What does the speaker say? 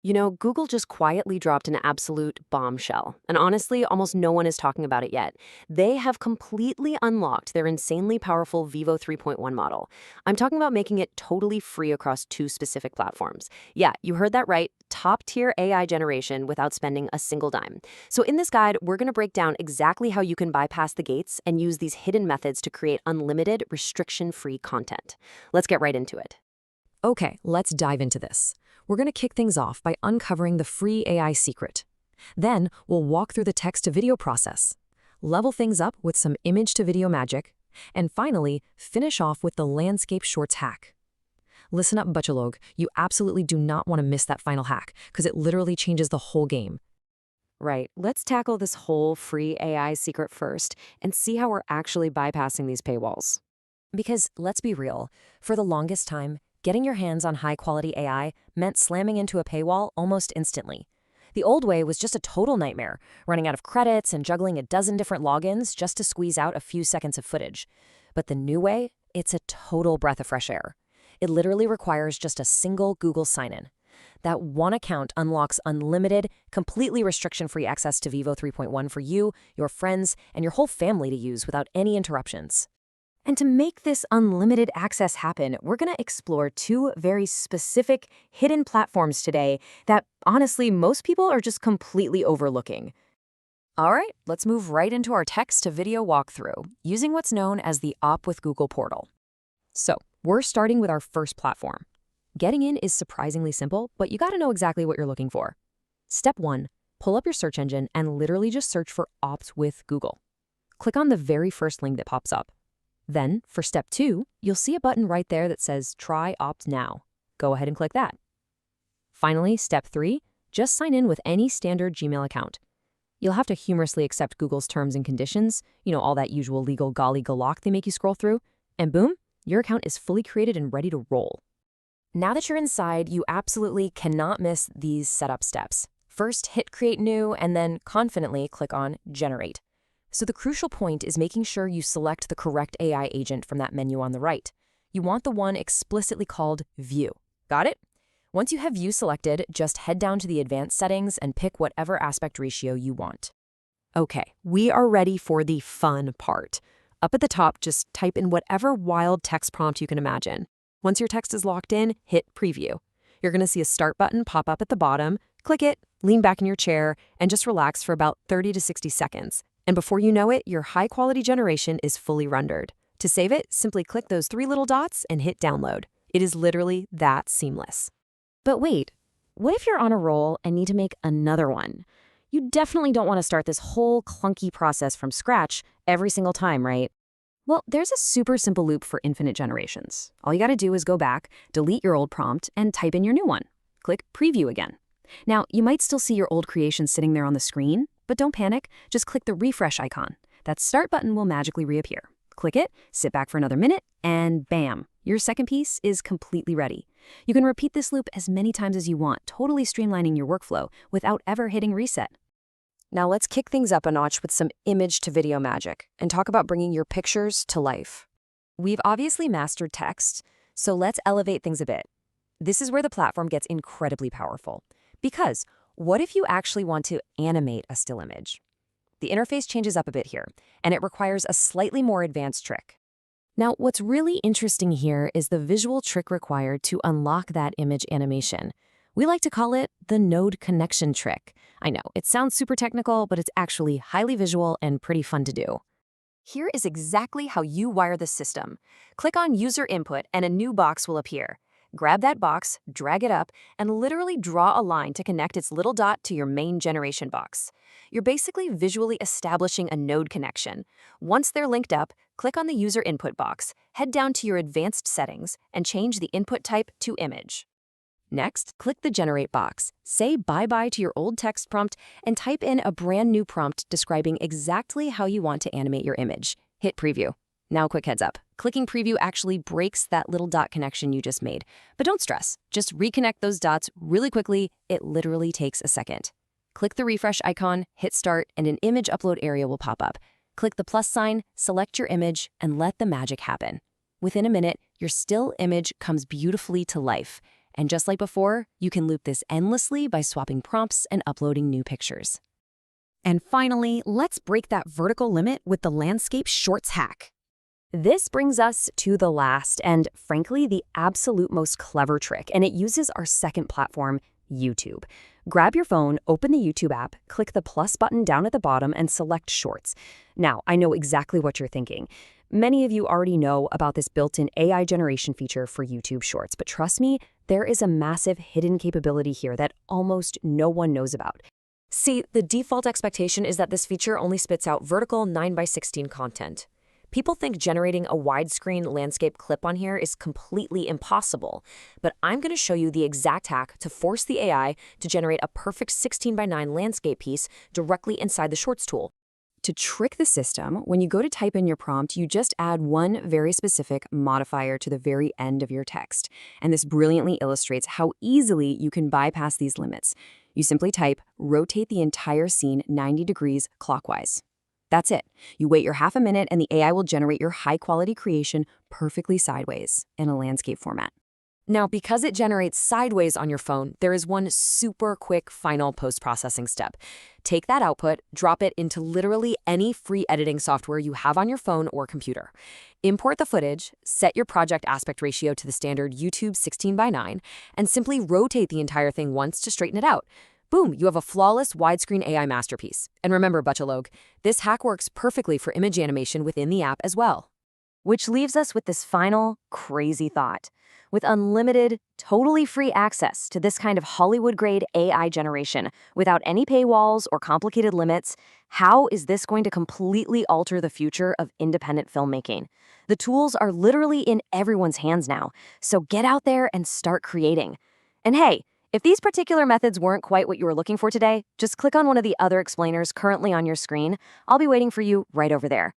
You know, Google just quietly dropped an absolute bombshell. And honestly, almost no one is talking about it yet. They have completely unlocked their insanely powerful Vivo 3.1 model. I'm talking about making it totally free across two specific platforms. Yeah, you heard that right. Top tier AI generation without spending a single dime. So, in this guide, we're going to break down exactly how you can bypass the gates and use these hidden methods to create unlimited, restriction free content. Let's get right into it. Okay, let's dive into this. We're going to kick things off by uncovering the free AI secret. Then, we'll walk through the text-to-video process, level things up with some image-to-video magic, and finally, finish off with the landscape shorts hack. Listen up, Bachelog, you absolutely do not want to miss that final hack, because it literally changes the whole game. Right, let's tackle this whole free AI secret first and see how we're actually bypassing these paywalls. Because, let's be real, for the longest time, getting your hands on high-quality AI meant slamming into a paywall almost instantly. The old way was just a total nightmare, running out of credits and juggling a dozen different logins just to squeeze out a few seconds of footage. But the new way, it's a total breath of fresh air. It literally requires just a single Google sign-in. That one account unlocks unlimited, completely restriction-free access to Vivo 3.1 for you, your friends, and your whole family to use without any interruptions. And to make this unlimited access happen, we're going to explore two very specific hidden platforms today that, honestly, most people are just completely overlooking. All right, let's move right into our text-to-video walkthrough, using what's known as the Op with Google portal. So, we're starting with our first platform. Getting in is surprisingly simple, but you got to know exactly what you're looking for. Step 1, pull up your search engine and literally just search for Opt with Google. Click on the very first link that pops up. Then, for step 2, you'll see a button right there that says Try Opt Now. Go ahead and click that. Finally, step 3, just sign in with any standard Gmail account. You'll have to humorously accept Google's terms and conditions, all that usual legal golly galock they make you scroll through, and boom, your account is fully created and ready to roll. Now that you're inside, you absolutely cannot miss these setup steps. First, hit Create New, and then confidently click on Generate. So the crucial point is making sure you select the correct AI agent from that menu on the right. You want the one explicitly called View. Got it? Once you have View selected, just head down to the advanced settings and pick whatever aspect ratio you want. Okay, we are ready for the fun part. Up at the top, just type in whatever wild text prompt you can imagine. Once your text is locked in, hit Preview. You're going to see a Start button pop up at the bottom. Click it, lean back in your chair, and just relax for about 30 to 60 seconds. And before you know it, your high-quality generation is fully rendered. To save it, simply click those 3 little dots and hit Download. It is literally that seamless. But wait, what if you're on a roll and need to make another one? You definitely don't want to start this whole clunky process from scratch every single time, right? Well, there's a super simple loop for infinite generations. All you got to do is go back, delete your old prompt, and type in your new one. Click Preview again. Now, you might still see your old creation sitting there on the screen, but don't panic, just click the refresh icon. That Start button will magically reappear. Click it, sit back for another minute, and bam, your second piece is completely ready. You can repeat this loop as many times as you want, totally streamlining your workflow without ever hitting reset. Now let's kick things up a notch with some image-to-video magic and talk about bringing your pictures to life. We've obviously mastered text, so let's elevate things a bit. This is where the platform gets incredibly powerful. Because what if you actually want to animate a still image? The interface changes up a bit here, and it requires a slightly more advanced trick. Now, what's really interesting here is the visual trick required to unlock that image animation. We like to call it the node connection trick. I know, it sounds super technical, but it's actually highly visual and pretty fun to do. Here is exactly how you wire the system. Click on User Input and a new box will appear. Grab that box, drag it up, and literally draw a line to connect its little dot to your main generation box. You're basically visually establishing a node connection. Once they're linked up, click on the User Input box, head down to your advanced settings, and change the input type to image. Next, click the Generate box, say bye-bye to your old text prompt, and type in a brand new prompt describing exactly how you want to animate your image. Hit Preview. Now, quick heads up. Clicking Preview actually breaks that little dot connection you just made. But don't stress. Just reconnect those dots really quickly. It literally takes a second. Click the refresh icon, hit Start, and an image upload area will pop up. Click the plus sign, select your image, and let the magic happen. Within a minute, your still image comes beautifully to life. And just like before, you can loop this endlessly by swapping prompts and uploading new pictures. And finally, let's break that vertical limit with the landscape shorts hack. This brings us to the last and, frankly, the absolute most clever trick, and it uses our second platform, YouTube. Grab your phone, open the YouTube app, click the plus button down at the bottom, and select Shorts. Now, I know exactly what you're thinking. Many of you already know about this built-in AI generation feature for YouTube Shorts, but trust me, there is a massive hidden capability here that almost no one knows about. See, the default expectation is that this feature only spits out vertical 9:16 content. People think generating a widescreen landscape clip on here is completely impossible, but I'm going to show you the exact hack to force the AI to generate a perfect 16:9 landscape piece directly inside the Shorts tool. To trick the system, when you go to type in your prompt, you just add one very specific modifier to the very end of your text. And this brilliantly illustrates how easily you can bypass these limits. You simply type, rotate the entire scene 90 degrees clockwise. That's it. You wait your half a minute and the AI will generate your high-quality creation perfectly sideways in a landscape format. Now, because it generates sideways on your phone, there is one super quick final post-processing step. Take that output, drop it into literally any free editing software you have on your phone or computer. Import the footage, set your project aspect ratio to the standard YouTube 16:9, and simply rotate the entire thing once to straighten it out. Boom, you have a flawless widescreen AI masterpiece. And remember, Butchalog, this hack works perfectly for image animation within the app as well. Which leaves us with this final, crazy thought. With unlimited, totally free access to this kind of Hollywood-grade AI generation, without any paywalls or complicated limits, how is this going to completely alter the future of independent filmmaking? The tools are literally in everyone's hands now, so get out there and start creating. And hey, if these particular methods weren't quite what you were looking for today, just click on one of the other explainers currently on your screen. I'll be waiting for you right over there.